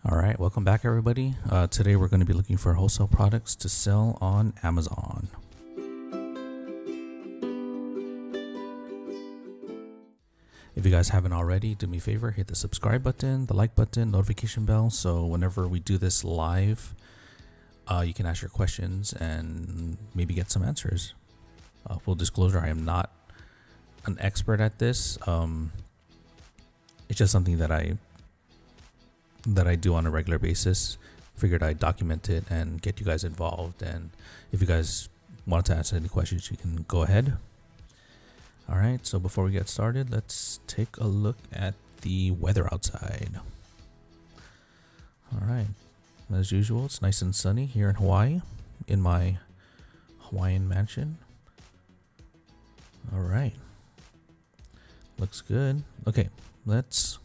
All right, welcome back everybody. Today we're going to be looking for wholesale products to sell on Amazon. If you guys haven't already, do me a favor, hit the subscribe button, the like button, notification bell, so whenever we do this live, you can ask your questions and maybe get some answers. Full disclosure, I am not an expert at this. It's just something that I do on a regular basis. Figured I'd document it and get you guys involved. And if you guys want to ask any questions, you can go ahead. All right, so before we get started, let's take a look at the weather outside. All right, as usual, it's nice and sunny here in Hawaii, in my Hawaiian mansion. All right, looks good. Okay, let's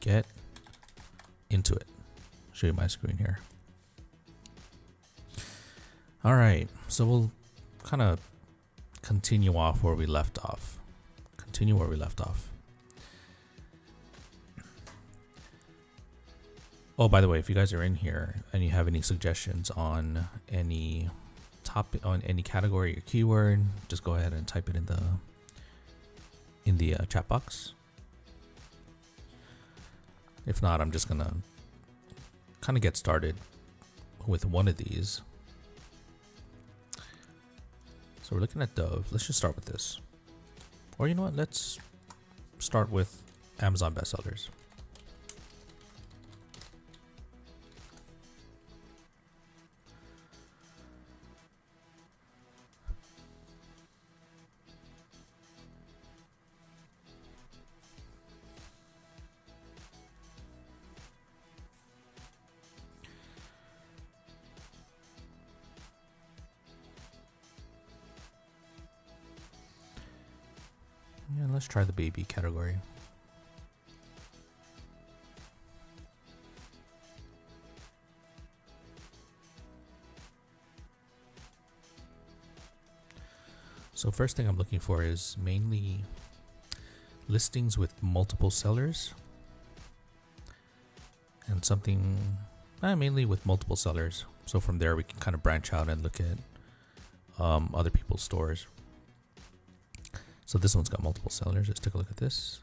get into it. Show you my screen here. All right, so we'll kind of continue off where we left off. Oh, by the way, if you guys are in here and you have any suggestions on any topic, on any category or keyword, just go ahead and type it in the chat box. If not, I'm just gonna kind of get started with one of these. So we're looking at Dove. Let's just start with this. Or you know what? Let's start with Amazon bestsellers. Yeah, let's try the baby category. So first thing I'm looking for is mainly listings with multiple sellers and something mainly with multiple sellers. So from there we can kind of branch out and look at other people's stores. So this one's got multiple sellers. Let's take a look at this.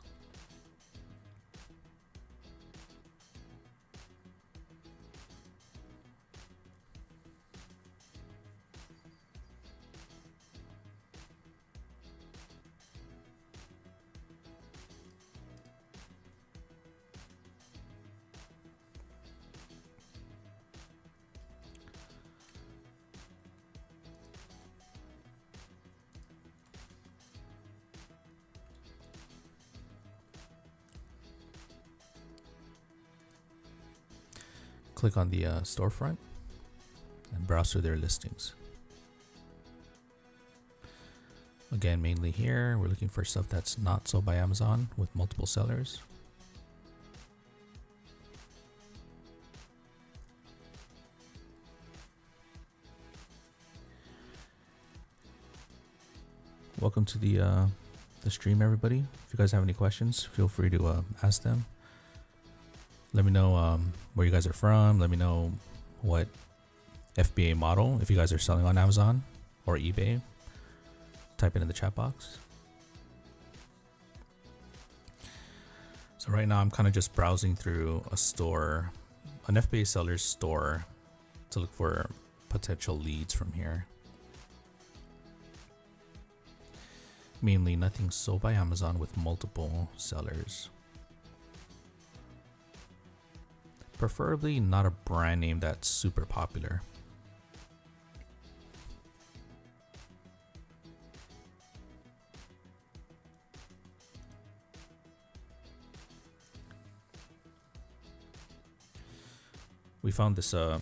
Click on the storefront and browse through their listings. Again, mainly here, we're looking for stuff that's not sold by Amazon with multiple sellers. Welcome to the stream, everybody. If you guys have any questions, feel free to ask them. Let me know where you guys are from. Let me know what FBA model, if you guys are selling on Amazon or eBay. Type it in the chat box. So right now I'm kind of just browsing through a store, an FBA seller's store, to look for potential leads from here. Mainly nothing sold by Amazon with multiple sellers. Preferably not a brand name that's super popular. We found this the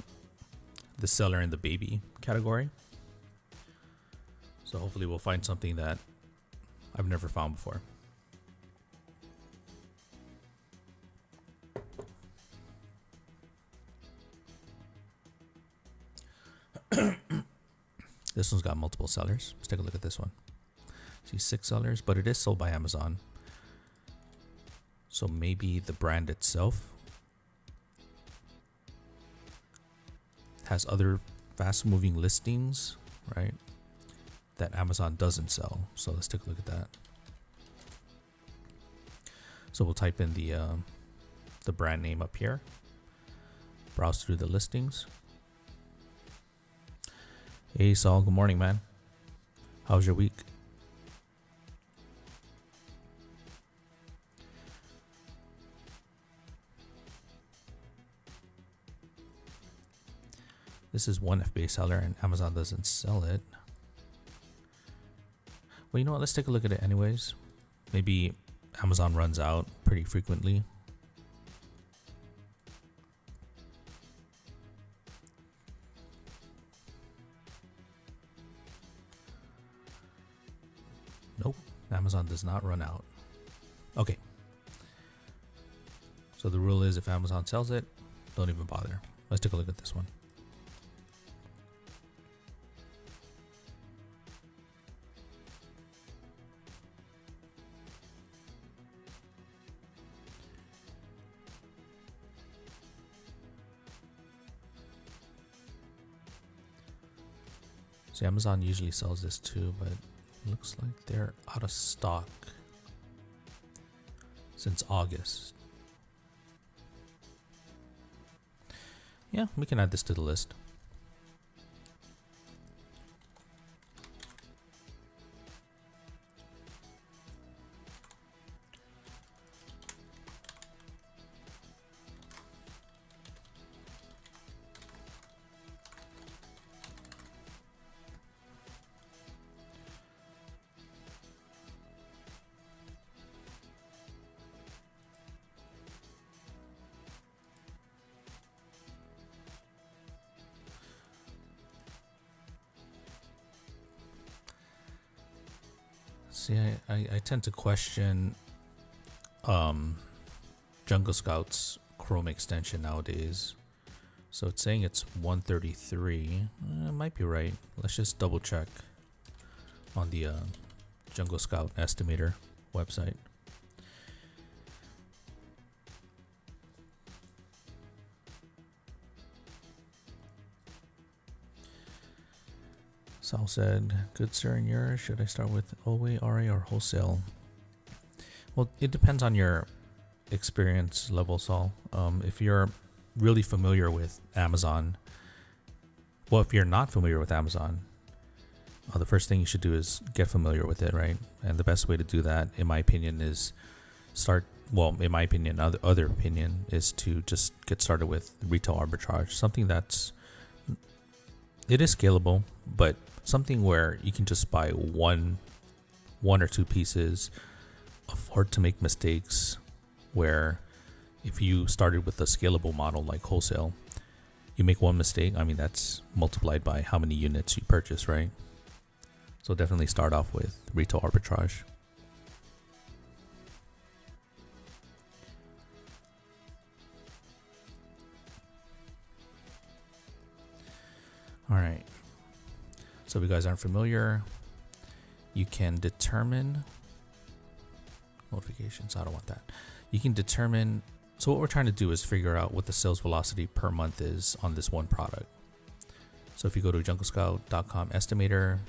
seller in the baby category. So hopefully we'll find something that I've never found before. This one's got multiple sellers. Let's take a look at this one. See 6 sellers, but it is sold by Amazon. So maybe the brand itself has other fast moving listings, right, that Amazon doesn't sell. So let's take a look at that. So we'll type in the brand name up here, browse through the listings. Hey Saul, good morning, man. How's your week? This is one FBA seller and Amazon doesn't sell it. Well, you know what? Let's take a look at it anyways. Maybe Amazon runs out pretty frequently. Nope, Amazon does not run out. Okay. So the rule is if Amazon sells it, don't even bother. Let's take a look at this one. So Amazon usually sells this too, but it looks like they're out of stock since August. Yeah, we can add this to the list. See, I tend to question Jungle Scout's Chrome extension nowadays. So it's saying it's 133. It might be right. Let's just double check on the Jungle Scout estimator website. Sal said, good sir, and yours, should I start with OA, RA, or Wholesale? Well, it depends on your experience level, Saul. If you're really familiar with Amazon, well, if you're not familiar with Amazon, the first thing you should do is get familiar with it, right? And the best way to do that, in my opinion, is in my opinion, other opinion, is to just get started with retail arbitrage. Something it is scalable, but something where you can just buy one or two pieces, afford to make mistakes, where if you started with a scalable model like Wholesale, you make one mistake, I mean, that's multiplied by how many units you purchase, right? So definitely start off with retail arbitrage. All right. So if you guys aren't familiar, you can determine notifications. I don't want that. You can determine. So what we're trying to do is figure out what the sales velocity per month is on this one product. So if you go to junglescout.com estimator,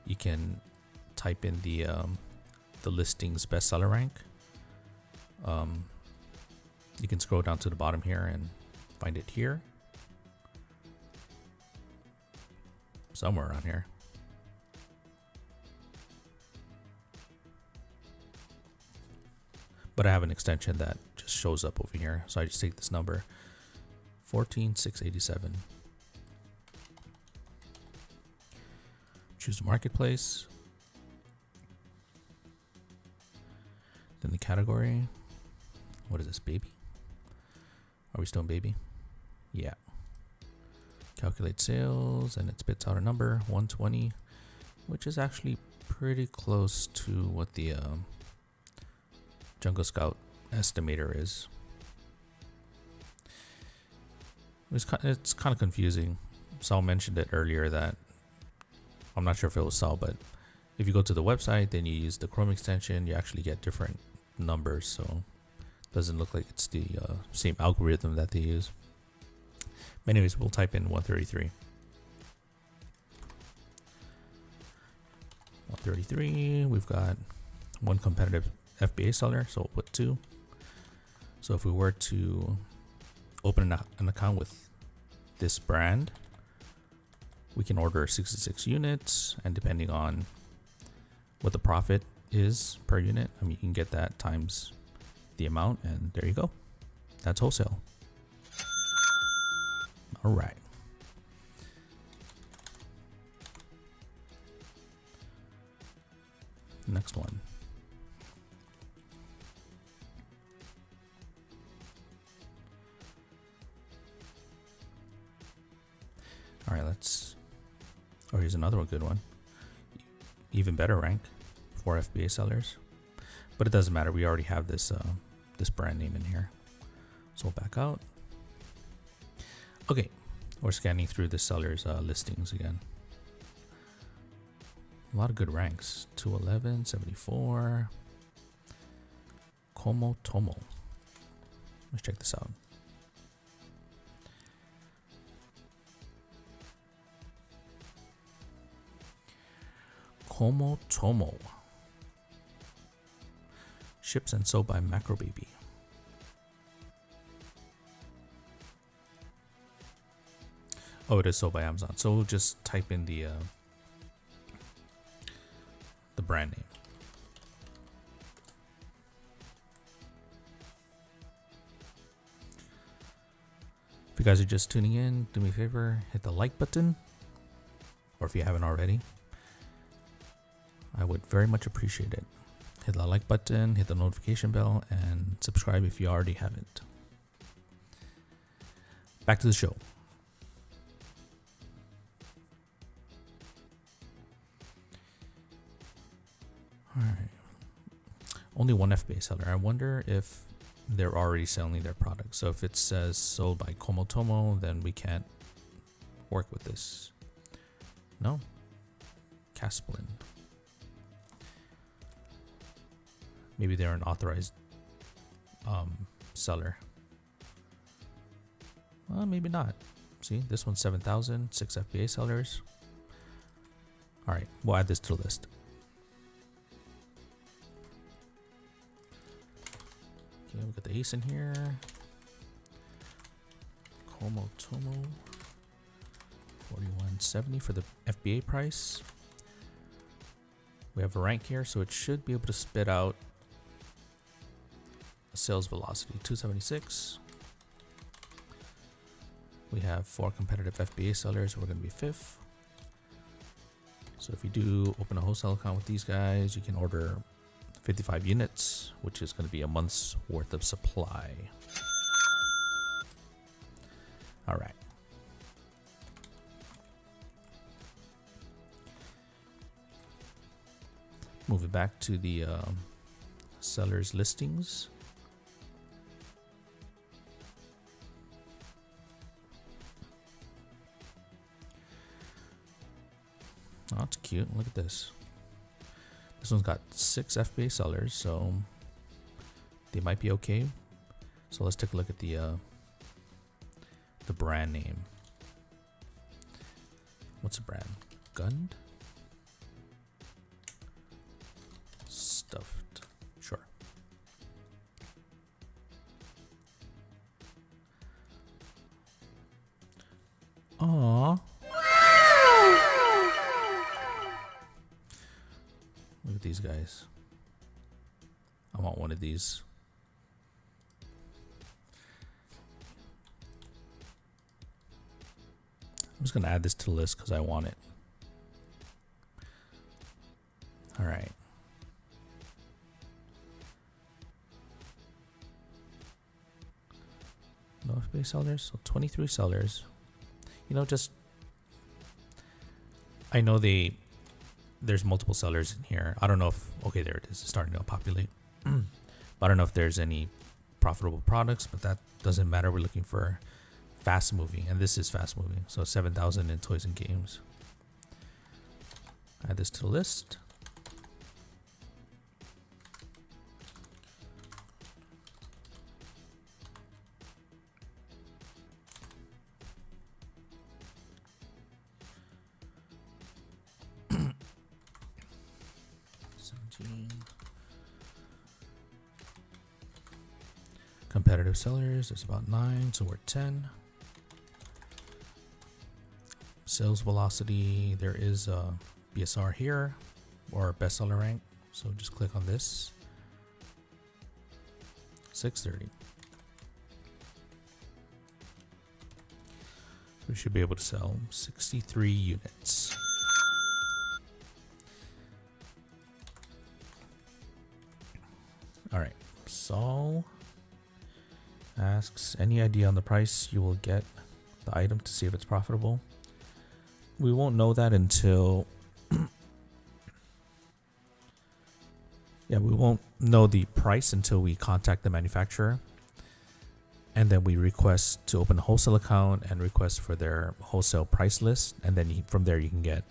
you can type in the listings bestseller rank. You can scroll down to the bottom here and find it here. Somewhere around here. But I have an extension that just shows up over here. So I just take this number, 14,687. Choose the marketplace. Then the category. What is this, baby? Are we still in baby? Yeah. Calculate sales, and it spits out a number, 120, which is actually pretty close to what the Jungle Scout estimator is. It's kind of confusing. Sal mentioned it earlier that, I'm not sure if it was Sal, but if you go to the website, then you use the Chrome extension, you actually get different numbers, so it doesn't look like it's the same algorithm that they use. But anyways, we'll type in 133. 133. We've got one competitive FBA seller, so we'll put 2. So if we were to open an account with this brand, we can order 66 units, and depending on what the profit is per unit, I mean, you can get that times the amount, and there you go. That's wholesale. All right. Next one. All right, oh, here's another good one. Even better rank for FBA sellers, but it doesn't matter. We already have this this brand name in here. So we'll back out. Okay, we're scanning through the seller's listings again. A lot of good ranks. 211, 74. Como Tomo. Let's check this out. Como Tomo. Ships and sold by Macro Baby. Oh, it is sold by Amazon. So we'll just type in the brand name. If you guys are just tuning in, do me a favor, hit the like button, or if you haven't already, I would very much appreciate it. Hit the like button, hit the notification bell, and subscribe if you already haven't. Back to the show. All right. Only one FBA seller. I wonder if they're already selling their product. So if it says sold by Como Tomo, then we can't work with this. No. Casplin. Maybe they're an authorized seller. Well, maybe not. See, this one's 7,000, 6 FBA sellers. All right, we'll add this to the list. Okay, we got the ace in here. Como Tomo, 41.70 for the FBA price. We have a rank here, so it should be able to spit out a sales velocity, 276. We have 4 competitive FBA sellers. We're going to be 5th. So if you do open a wholesale account with these guys, you can order 55 units, which is going to be a month's worth of supply. All right. Moving back to the seller's listings. Oh, that's cute. Look at this. This one's got 6 FBA sellers, so they might be okay. So let's take a look at the brand name. What's the brand? Gund? Stuffed. Sure. Aww. Look at these guys. I want one of these. I'm just going to add this to the list because I want it. All right. No FBA sellers, so 23 sellers. You know, just I know there's multiple sellers in here. I don't know if okay, there it is. It's starting to populate. But I don't know if there's any profitable products, but that doesn't matter. We're looking for fast moving, and this is fast moving. So 7,000 in toys and games. Add this to the list. 14. Competitive sellers, there's about 9, so we're 10. Sales velocity, there is a BSR here, or bestseller rank. So just click on this. 630. We should be able to sell 63 units. All right, Saul asks, any idea on the price you will get the item to see if it's profitable? We won't know that until yeah, we won't know the price until we contact the manufacturer, and then we request to open a wholesale account and request for their wholesale price list, and then from there you can get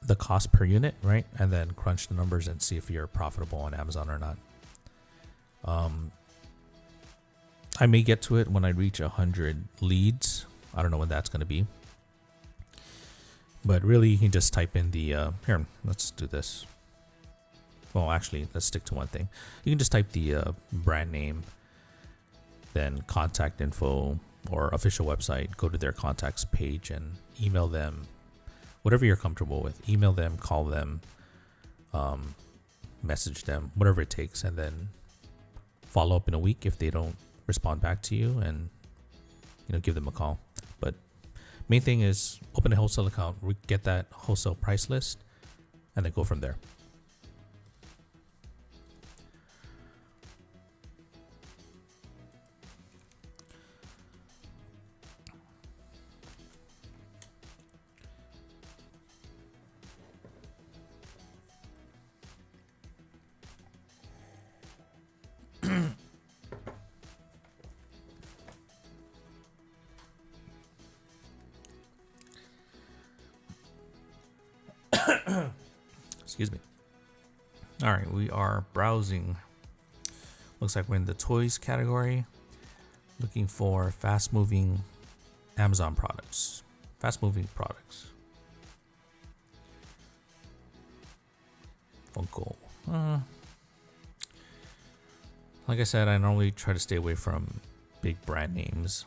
the cost per unit, right? And then crunch the numbers and see if you're profitable on Amazon or not. I may get to it when I reach 100 leads. I don't know when that's going to be. But really, you can just type in the, here, let's do this. Well, actually, let's stick to one thing. You can just type the brand name, then contact info or official website, go to their contacts page and email them, whatever you're comfortable with. Email them, call them, message them, whatever it takes, and then follow up in a week if they don't respond back to you, and give them a call. But main thing is open a wholesale account, get that wholesale price list, and then go from there. Excuse me. All right, we are browsing. Looks like we're in the toys category, looking for fast-moving Amazon products. Fast-moving products. Funko. Like I said, I normally try to stay away from big brand names,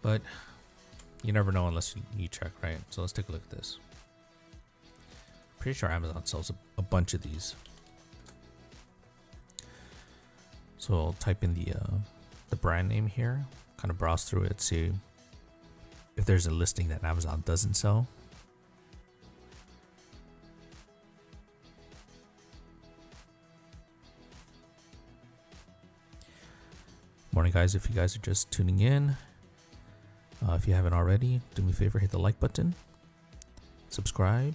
but you never know unless you check, right? So let's take a look at this. Pretty sure Amazon sells a bunch of these. So I'll type in the brand name here, kind of browse through it, see if there's a listing that Amazon doesn't sell. Morning, guys. If you guys are just tuning in, if you haven't already, do me a favor, hit the like button, subscribe,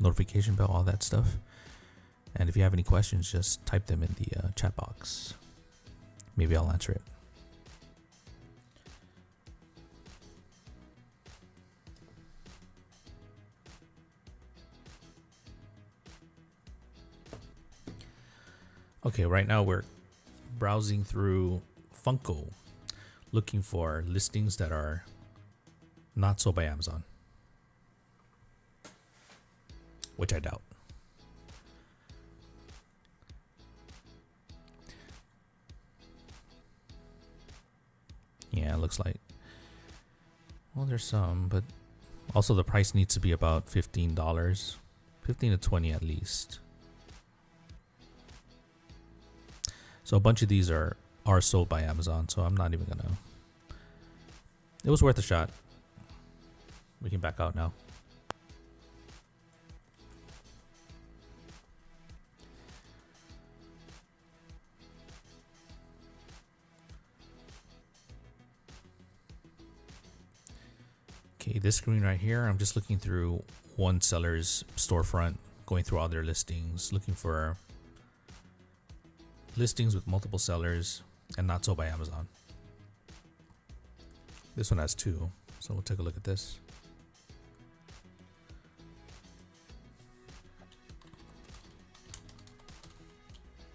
notification bell, all that stuff. And if you have any questions, just type them in the chat box. Maybe I'll answer it. Okay, right now we're browsing through Funko, looking for listings that are not sold by Amazon, which I doubt. Yeah, it looks like, well, there's some, but also the price needs to be about $15, 15 to 20 at least. So a bunch of these are sold by Amazon, so I'm not even gonna. It was worth a shot. We can back out now. Okay, this screen right here, I'm just looking through one seller's storefront, going through all their listings, looking for listings with multiple sellers and not sold by Amazon. This one has 2, so we'll take a look at this.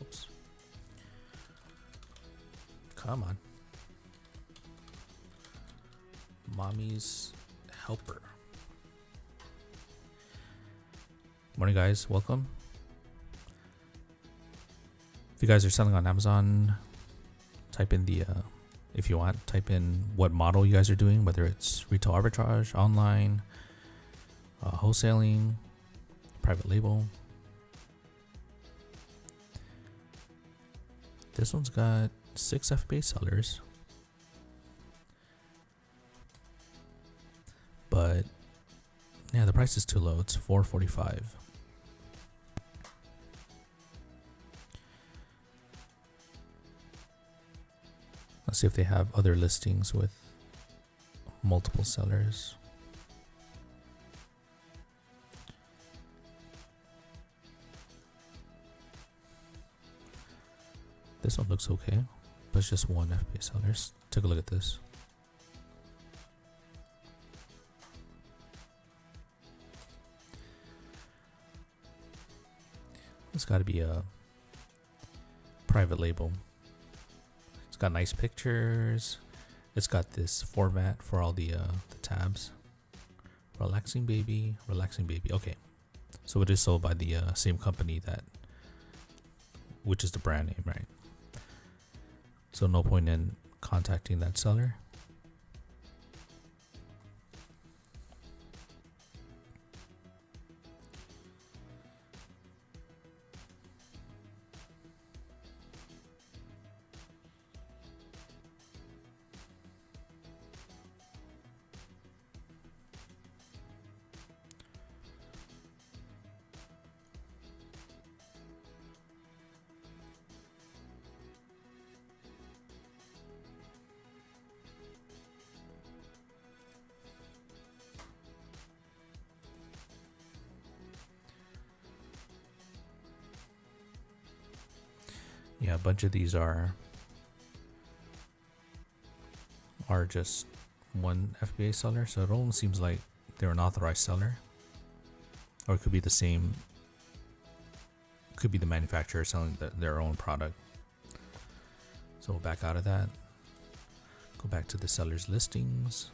Oops. Come on. Mommy's helper. Morning, guys. Welcome. If you guys are selling on Amazon, type in the, if you want, type in what model you guys are doing, whether it's retail arbitrage, online, wholesaling, private label. This one's got 6 FBA sellers, but yeah, the price is too low. It's $4.45. Let's see if they have other listings with multiple sellers. This one looks okay, but it's just one FBA seller. Let's take a look at this. It's got to be a private label. It's got nice pictures. It's got this format for all the tabs. Relaxing baby, relaxing baby. Okay, so it is sold by the same company which is the brand name, right? So no point in contacting that seller. Yeah, a bunch of these are just one FBA seller, so it almost seems like they're an authorized seller, or it could be the same. Could be the manufacturer selling their own product. So we'll back out of that. Go back to the seller's listings.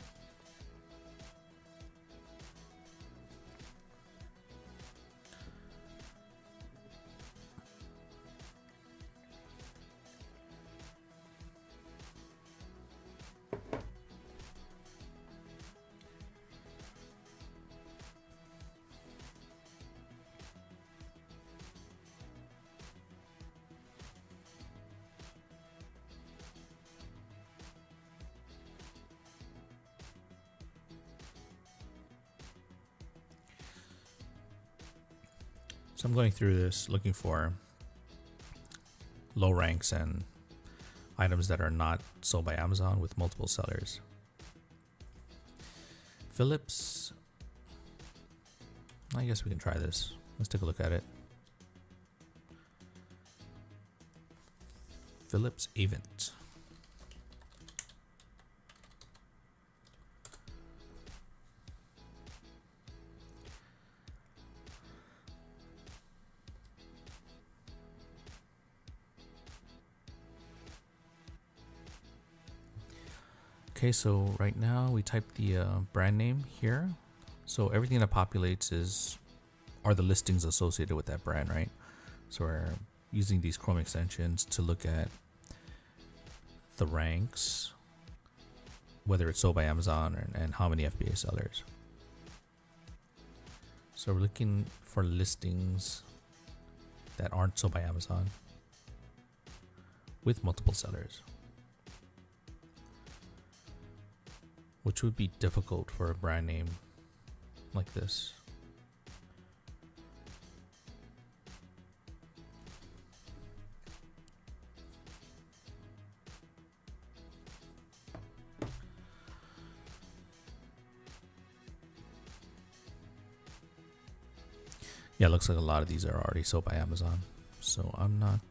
So I'm going through this looking for low ranks and items that are not sold by Amazon with multiple sellers. Philips. I guess we can try this. Let's take a look at it. Philips Avent. Okay, so right now we type the brand name here. So everything that populates are the listings associated with that brand, right? So we're using these Chrome extensions to look at the ranks, whether it's sold by Amazon and how many FBA sellers. So we're looking for listings that aren't sold by Amazon with multiple sellers, which would be difficult for a brand name like this. Yeah, it looks like a lot of these are already sold by Amazon. So I'm kind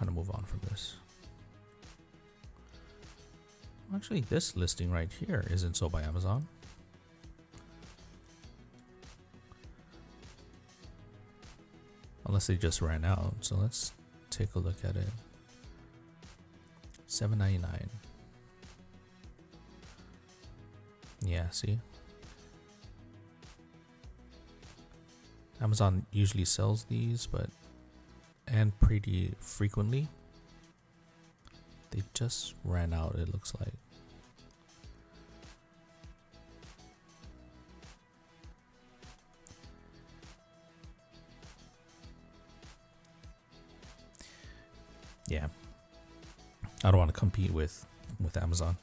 of move on from this. Actually, this listing right here isn't sold by Amazon. Unless they just ran out. So let's take a look at it. $7.99. Yeah, see? Amazon usually sells these, and pretty frequently. They just ran out, it looks like. Yeah, I don't want to compete with Amazon.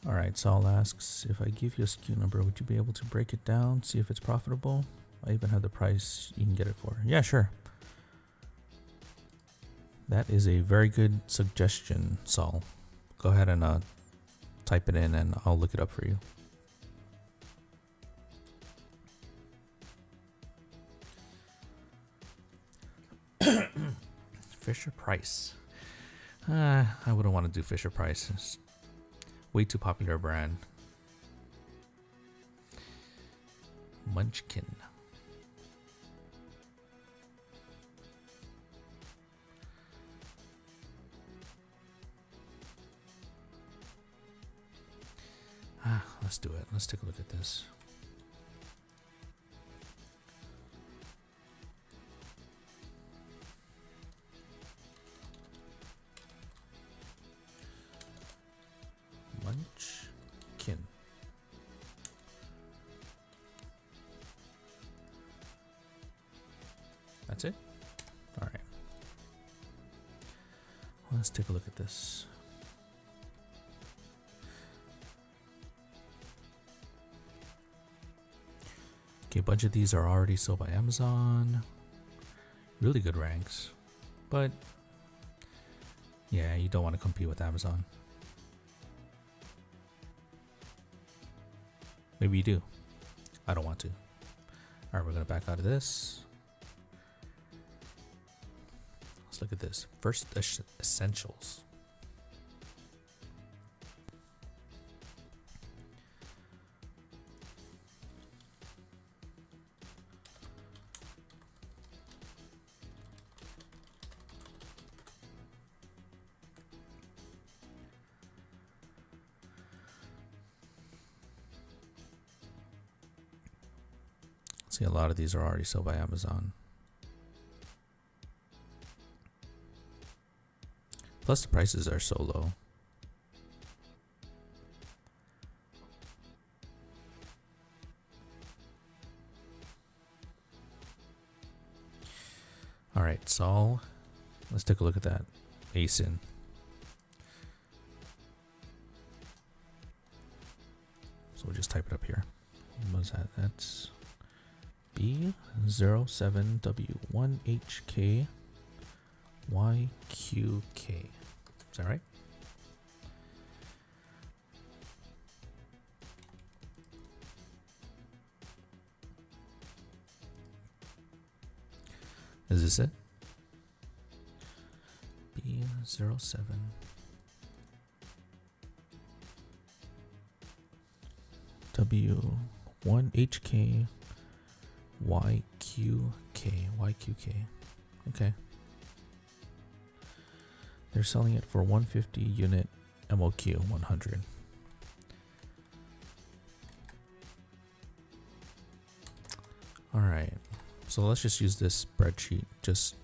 Alright, Saul asks, if I give you a SKU number, would you be able to break it down, see if it's profitable? I even have the price you can get it for. Yeah, sure. That is a very good suggestion, Saul. Go ahead and type it in and I'll look it up for you. Fisher Price. I wouldn't want to do Fisher Price. It's way too popular brand. Munchkin. Let's do it. Let's take a look at this. Munchkin. That's it? All right. Let's take a look at this. Okay, a bunch of these are already sold by Amazon. Really good ranks. But yeah, you don't want to compete with Amazon. Maybe you do. I don't want to. Alright, we're going to back out of this. Let's look at this. First essentials. See, a lot of these are already sold by Amazon. Plus the prices are so low. All right, Saul, let's take a look at that. ASIN. So we'll just type it up here. What was that? That's B07W1HK YQK. Is that right? Is this it? B07 W1HK YQK. Okay. They're selling it for 150 unit MOQ 100. All right. So let's just use this spreadsheet just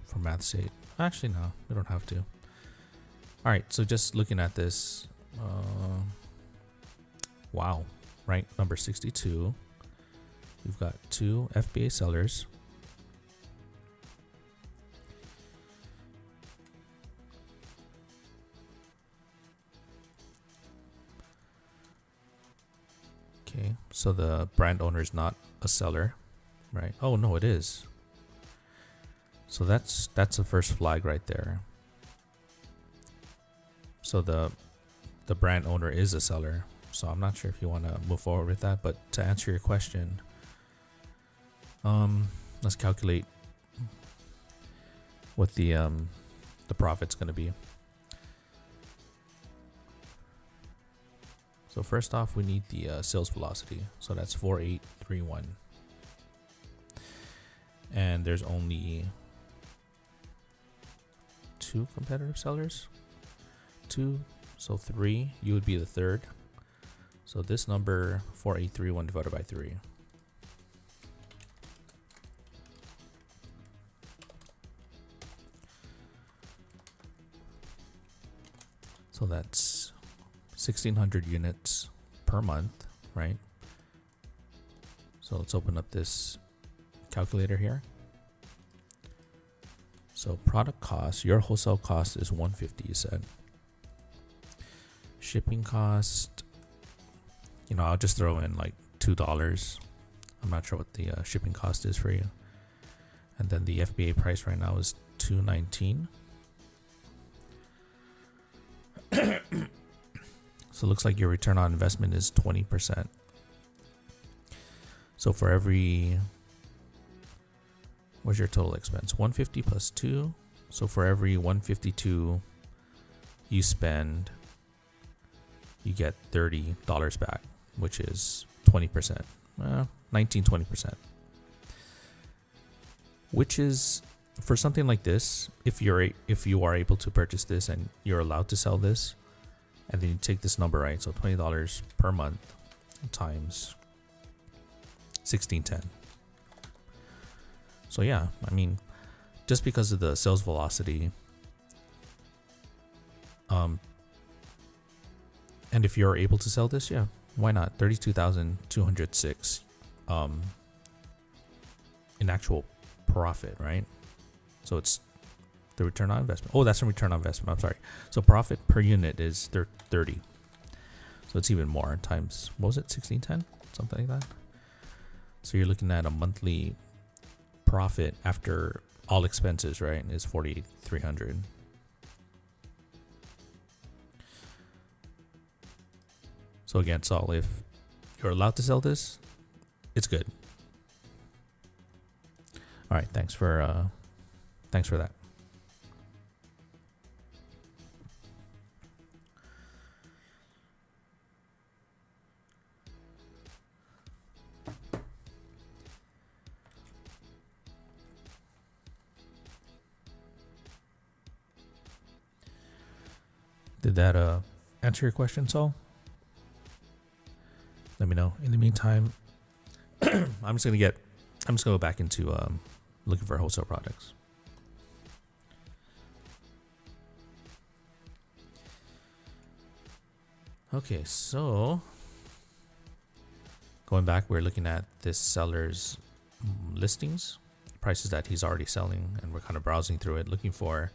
for math's sake. Actually, no, we don't have to. All right. So just looking at this, wow, rank number 62. We've got 2 FBA sellers. Okay, so the brand owner is not a seller, right? Oh no, it is. So that's the first flag right there. So the brand owner is a seller. So I'm not sure if you want to move forward with that, but to answer your question, let's calculate what the profit's going to be. So first off, we need the sales velocity. So that's 4831. And there's only 2 competitive sellers. 2, so 3. You would be the third. So this number, 4831 divided by 3. So that's 1,600 units per month, right? So let's open up this calculator here. So product cost, your wholesale cost is 150, you said. Shipping cost, you know, I'll just throw in like $2. I'm not sure what the shipping cost is for you. And then the FBA price right now is $219. So it looks like your return on investment is 20%. So for every, what's your total expense? 150 plus 2. So for every 152 you spend, you get $30 back, which is 20%. 20%. Which is, for something like this, if you are able to purchase this and you're allowed to sell this, and then you take this number, right? So $20 per month times 1610. So yeah, I mean, just because of the sales velocity, and if you're able to sell this, yeah, why not? 32,206 in actual profit, right? So it's the return on investment. Oh, that's a return on investment. I'm sorry. So profit per unit is 30. So it's even more times, what was it? 1610, something like that. So you're looking at a monthly profit after all expenses, right? Is 4,300. So again, Saul, if you're allowed to sell this, it's good. All right, thanks for that. Did that answer your question, Saul? Let me know. In the meantime, I'm just gonna go back into looking for wholesale products. Okay, so going back, we're looking at this seller's listings, prices that he's already selling, and we're kind of browsing through it, looking for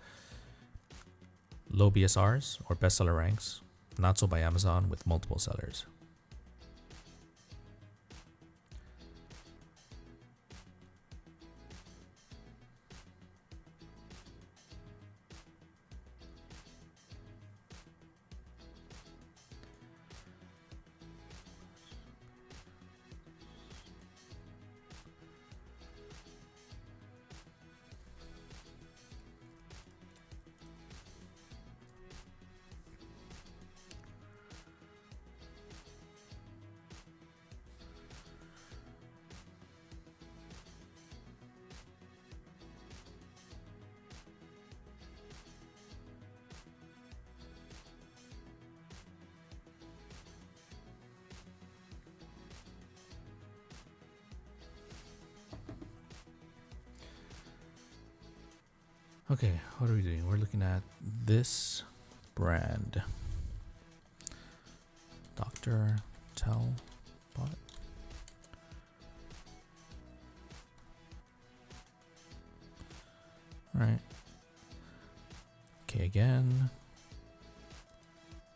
low BSRs or bestseller ranks, not sold by Amazon with multiple sellers. Okay, what are we doing? We're looking at this brand, Dr. Talbot. All right. Okay, again,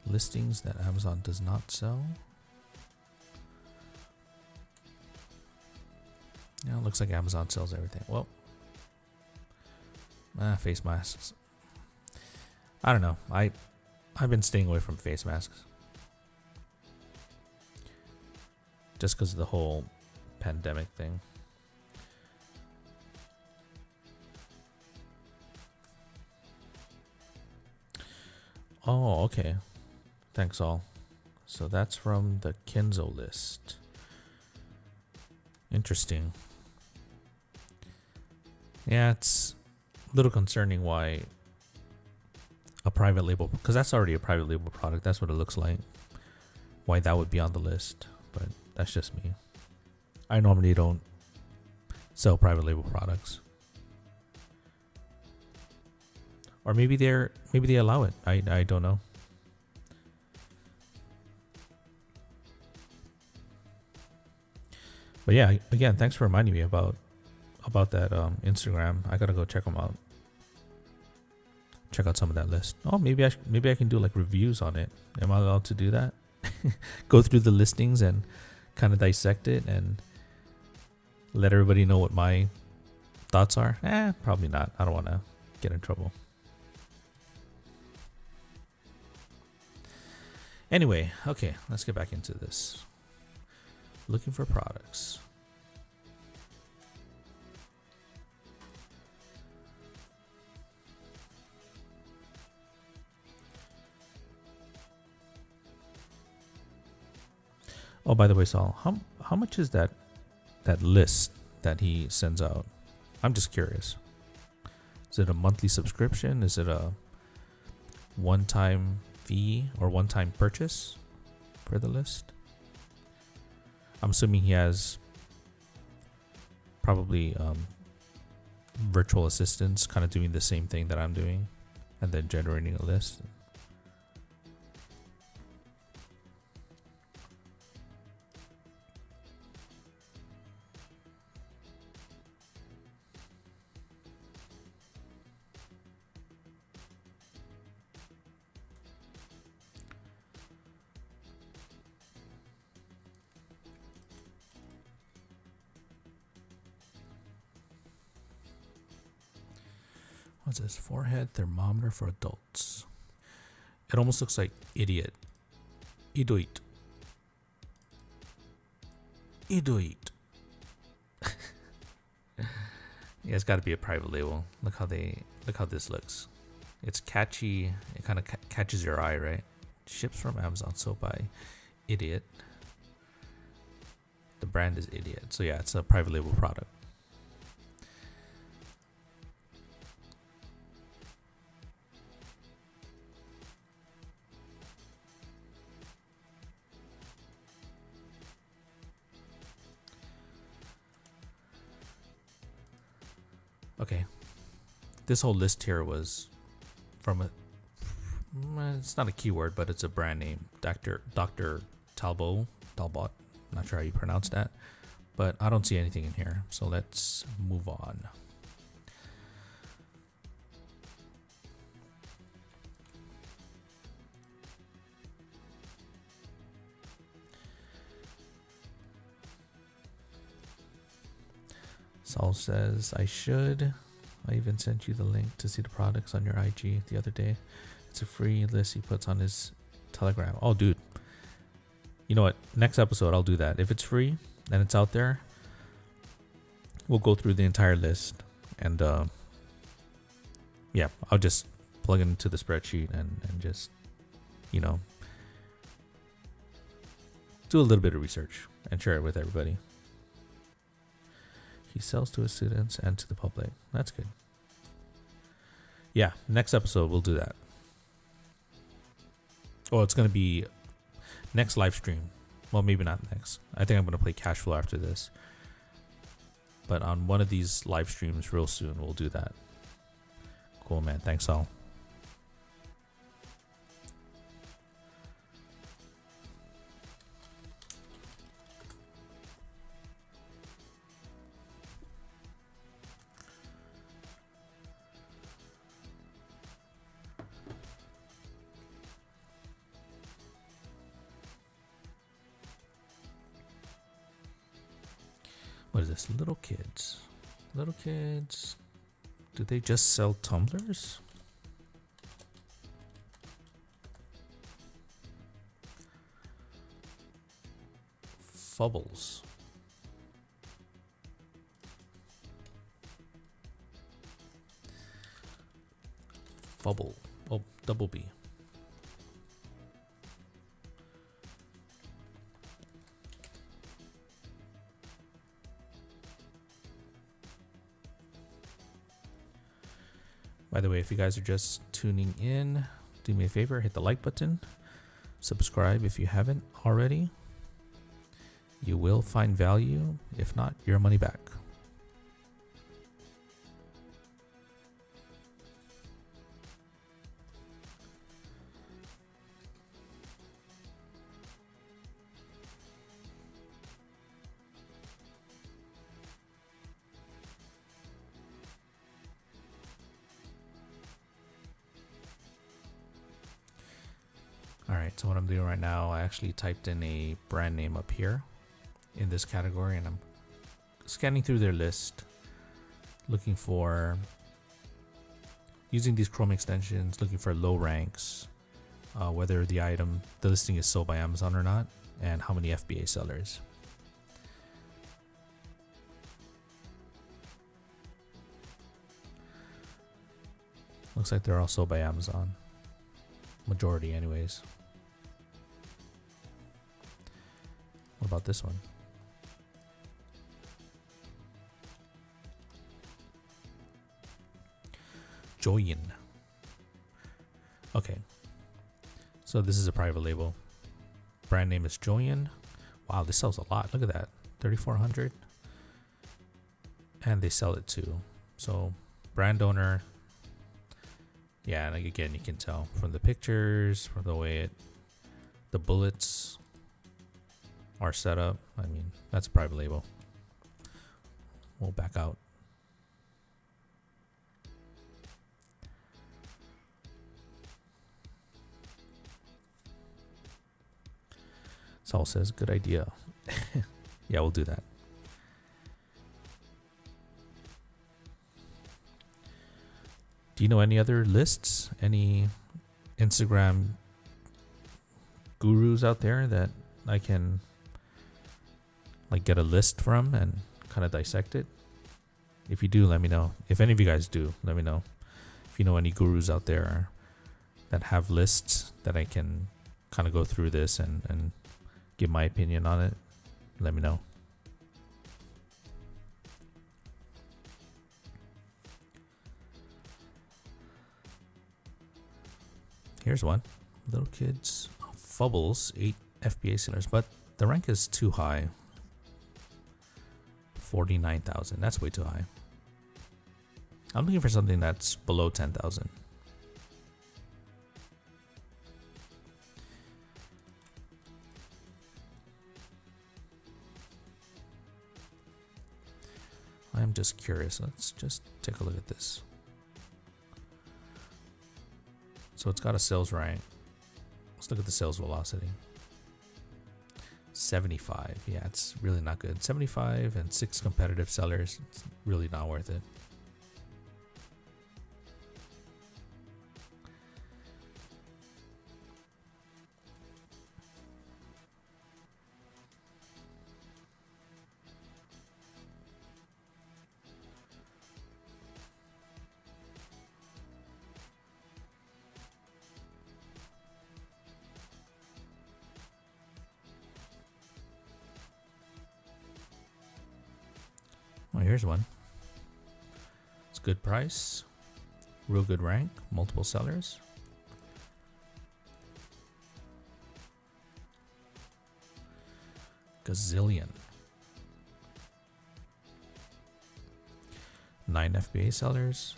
listings that Amazon does not sell. Yeah, it looks like Amazon sells everything. Well, face masks. I don't know. I've been staying away from face masks. just because of the whole pandemic thing. Oh, okay. Thanks all. So that's from the Kenzo list. Interesting. Yeah, it's a little concerning why a private label, because that's already a private label product. That's what it looks like. Why that would be on the list, but that's just me. I normally don't sell private label products. Or maybe they allow it. I don't know. But yeah, again, thanks for reminding me about that Instagram. I gotta go check them out. Check out some of that list. Oh, maybe I can do like reviews on it. Am I allowed to do that? Go through the listings and kind of dissect it and let everybody know what my thoughts are. Probably not. I don't want to get in trouble. Anyway, okay, let's get back into this. Looking for products. Oh, by the way, Saul, how much is that list that he sends out? I'm just curious. Is it a monthly subscription? Is it a one-time fee or one-time purchase for the list? I'm assuming he has probably virtual assistants kind of doing the same thing that I'm doing and then generating a list. What's this? Forehead thermometer for adults. It almost looks like idiot. Idoit. Yeah, it's got to be a private label. Look how this looks. It's catchy. It kind of catches your eye, right? Ships from Amazon, sold by Idiot. The brand is Idiot. So yeah, it's a private label product. Okay, this whole list here was from it's not a keyword, but it's a brand name, Dr. Talbot, not sure how you pronounce that, but I don't see anything in here, so let's move on. Saul says, I even sent you the link to see the products on your IG the other day. It's a free list he puts on his Telegram. Oh, dude. You know what? Next episode, I'll do that. If it's free and it's out there, we'll go through the entire list. And, yeah, I'll just plug it into the spreadsheet and just, you know, do a little bit of research and share it with everybody. He sells to his students and to the public. That's good. Yeah, next episode we'll do that. Oh, it's going to be next live stream. Well, maybe not next. I think I'm going to play cash flow after this. But on one of these live streams real soon, we'll do that. Cool, man. Thanks all. What is this? Little kids. Little kids. Do they just sell tumblers? Fubbles. Fubble. Oh, double B. By the way, if you guys are just tuning in, do me a favor, hit the like button, subscribe if you haven't already. You will find value. If not, your money back. Alright, so what I'm doing right now, I actually typed in a brand name up here in this category, and I'm scanning through their list, looking for, using these Chrome extensions, looking for low ranks, whether the listing is sold by Amazon or not, and how many FBA sellers. Looks like they're all sold by Amazon. Majority anyways. What about this one? Joyin. Okay. So this is a private label. Brand name is Joyin. Wow, this sells a lot. Look at that. 3,400. And they sell it too. So brand owner. Yeah, and again, you can tell from the pictures, from the way the bullets are set up. I mean, that's a private label. We'll back out. Saul says, good idea. Yeah, we'll do that. Do you know any other lists? Any Instagram gurus out there that I can like get a list from and kind of dissect it? If you do, let me know. If any of you guys do, let me know. If you know any gurus out there that have lists that I can kind of go through this and give my opinion on it, let me know. Here's one. Little kids. Fubbles. 8 FBA sellers. But the rank is too high. 49,000. That's way too high. I'm looking for something that's below 10,000. I'm just curious. Let's just take a look at this. So it's got a sales rank. Let's look at the sales velocity. 75. Yeah, it's really not good. 75 and 6 competitive sellers. It's really not worth it. Well, here's one. It's good price, real good rank, multiple sellers. Gazillion. 9 FBA sellers,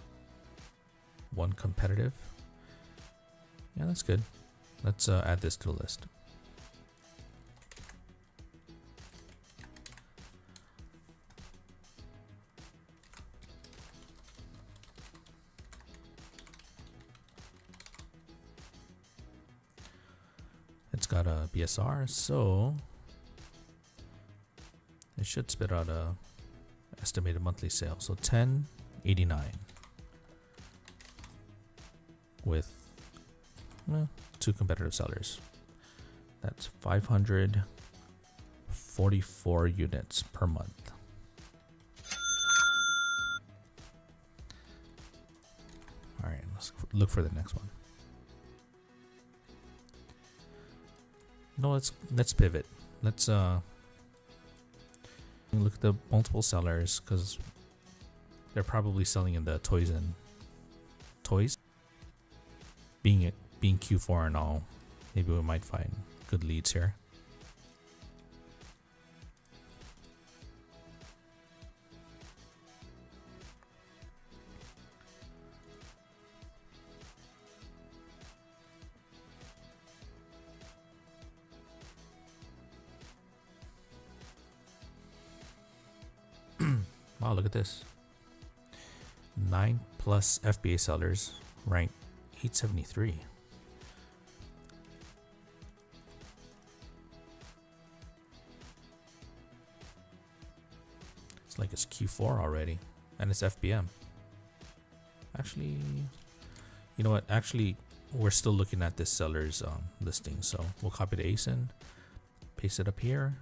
1 competitive. Yeah, that's good. Let's add this to the list. It's got a BSR, so it should spit out a estimated monthly sales. So 1089 with 2 competitive sellers. That's 540 44 units per month. All right, let's look for the next one. No, let's pivot. Let's look at the multiple sellers, because they're probably selling in the toys being Q4 and all. Maybe we might find good leads here. Wow, look at this. 9+ FBA sellers, rank 873. It's like it's Q4 already, and it's FBM. Actually, you know what? Actually, we're still looking at this seller's listing, so we'll copy the ASIN, paste it up here.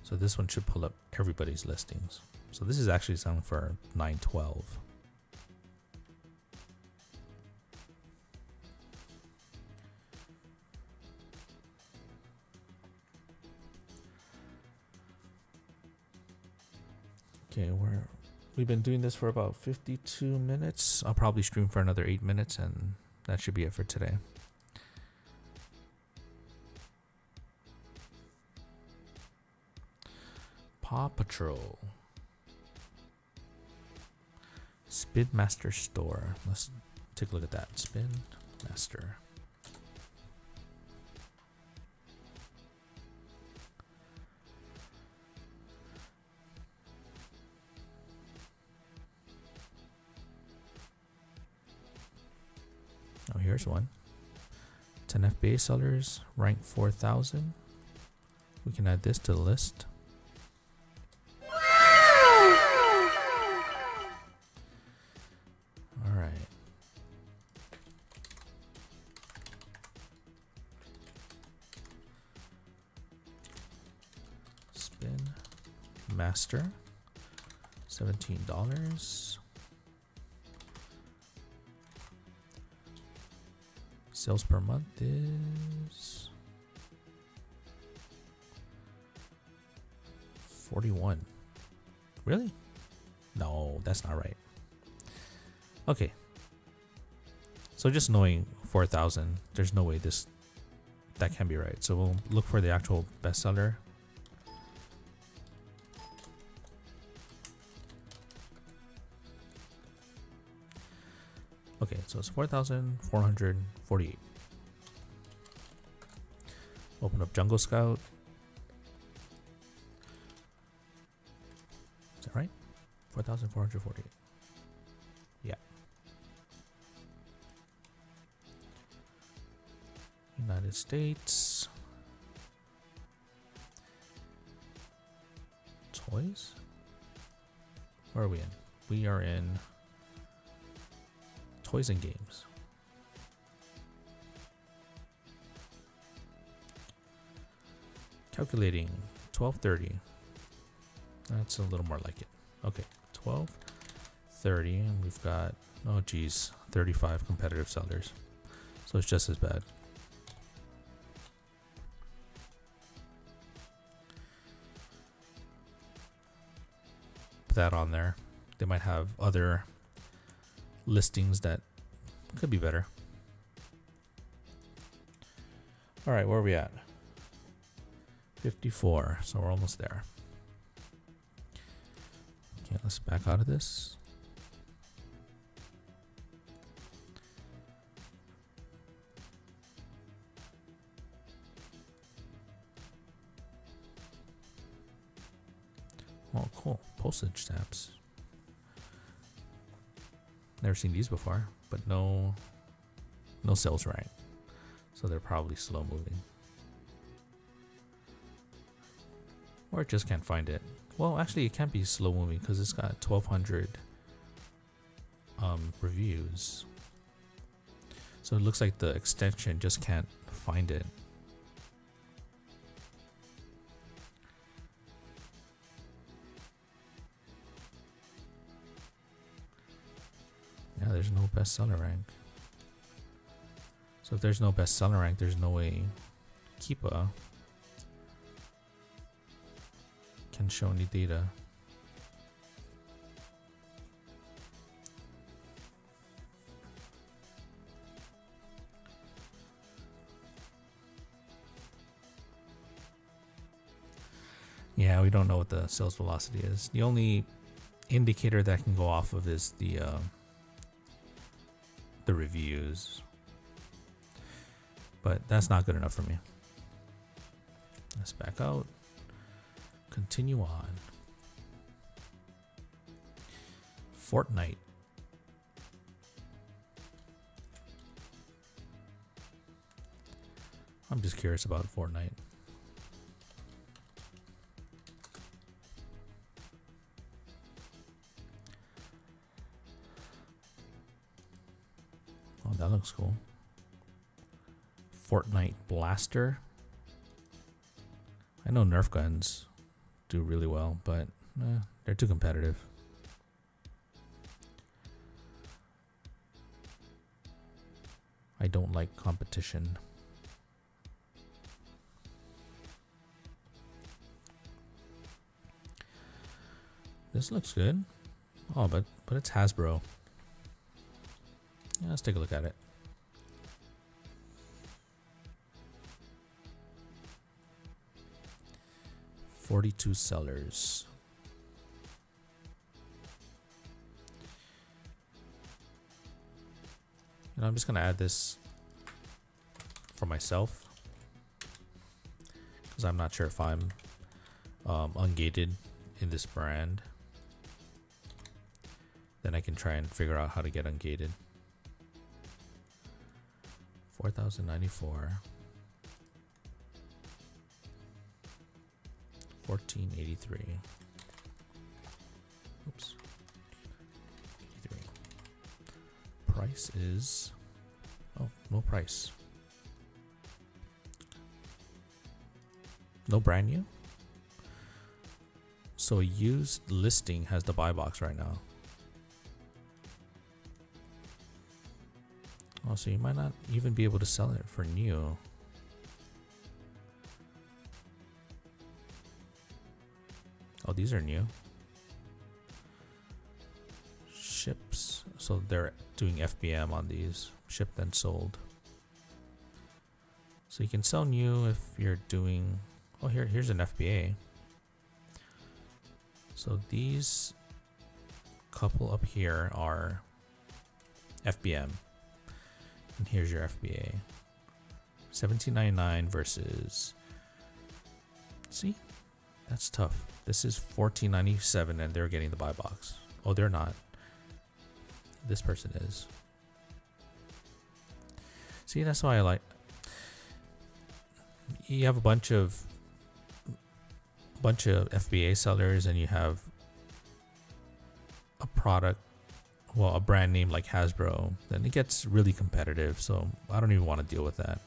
So this one should pull up everybody's listings. So this is actually selling for 912. Okay, we've been doing this for about 52 minutes. I'll probably stream for another 8 minutes, and that should be it for today. Paw Patrol. Spin Master Store. Let's take a look at that. Spin Master. Oh, here's one. 10 FBA sellers, rank 4,000. We can add this to the list. All right. Spin Master, $17. Sales per month is 41. Really? No, that's not right. Okay. So just knowing 4,000, there's no way that can be right. So we'll look for the actual bestseller. Okay, so it's 4,448. Open up Jungle Scout. Is that right? 4,448. Yeah. United States. Toys? Where are we in? We are in Toys and Games. Calculating 1230. That's a little more like it. Okay, 1230, and we've got, oh geez, 35 competitive sellers. So it's just as bad. Put that on there. They might have other listings that could be better. All right, where are we at? 54, so we're almost there. Okay, let's back out of this. Oh, cool. Postage stamps. Never seen these before, but no sales rank. So they're probably slow moving. Or it just can't find it. Well, actually it can't be slow moving because it's got 1,200 reviews. So it looks like the extension just can't find it. there's no bestseller rank. So if there's no bestseller rank, there's no way Keepa can show any data. Yeah, we don't know what the sales velocity is. The only indicator that can go off of is the reviews, but that's not good enough for me. Let's back out. Continue on. Fortnite. I'm just curious about Fortnite. Oh, that looks cool. Fortnite Blaster. I know Nerf guns do really well, but they're too competitive. I don't like competition. This looks good. Oh, but it's Hasbro. Yeah, let's take a look at it. $42 sellers. You know, I'm just gonna add this for myself because I'm not sure if I'm ungated in this brand. Then I can try and figure out how to get ungated. 4,094. 1483. Oops. 83. Price is, oh, no price. No brand new. So a used listing has the buy box right now. Oh, so you might not even be able to sell it for new. Oh, these are new. Ships. So they're doing FBA on these. Shipped and sold. So you can sell new if you're doing... Oh, here's an FBA. So these couple up here are FBM. And here's your FBA. $17.99 versus... See? That's tough. This is $14.97 and they're getting the buy box. Oh, they're not. This person is. See, that's why I like... You have a bunch of FBA sellers and you have a product, well, a brand name like Hasbro, then it gets really competitive. So I don't even want to deal with that.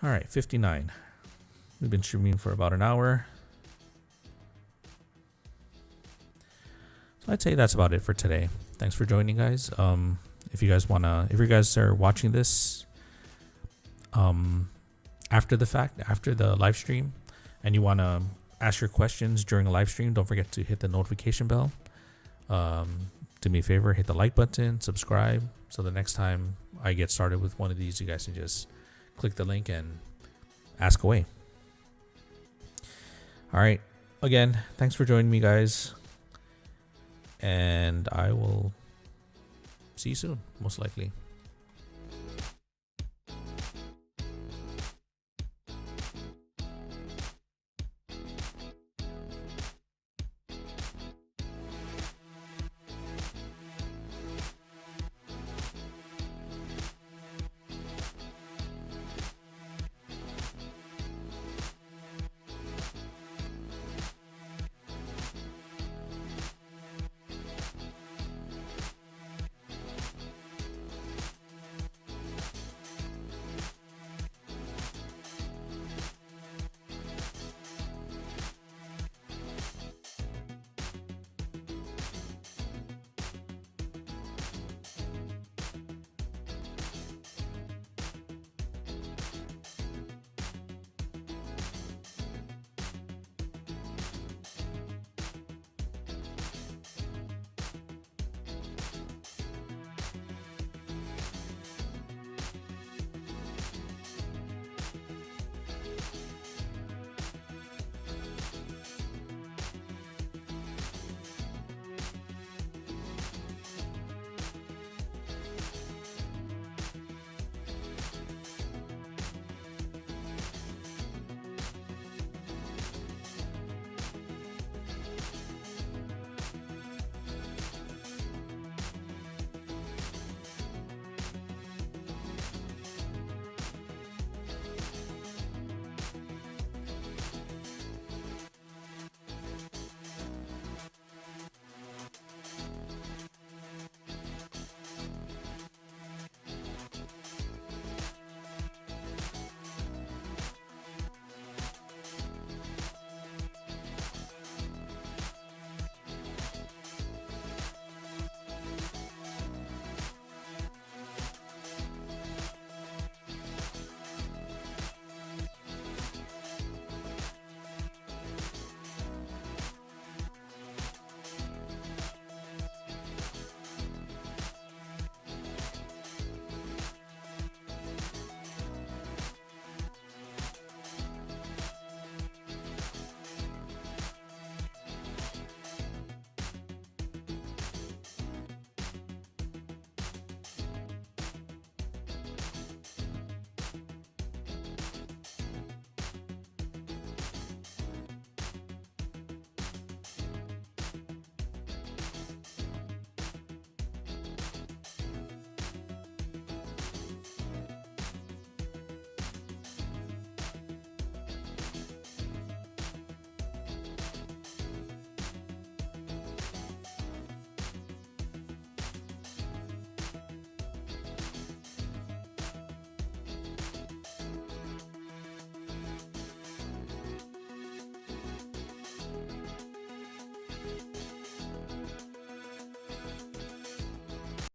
All right, 59. We've been streaming for about an hour. So I'd say that's about it for today. Thanks for joining, guys. If you guys are watching this after the fact, after the live stream, and you want to ask your questions during a live stream, don't forget to hit the notification bell. Do me a favor, hit the like button, subscribe, so the next time I get started with one of these, you guys can just click the link and ask away. All right. Again, thanks for joining me, guys. And I will see you soon, most likely.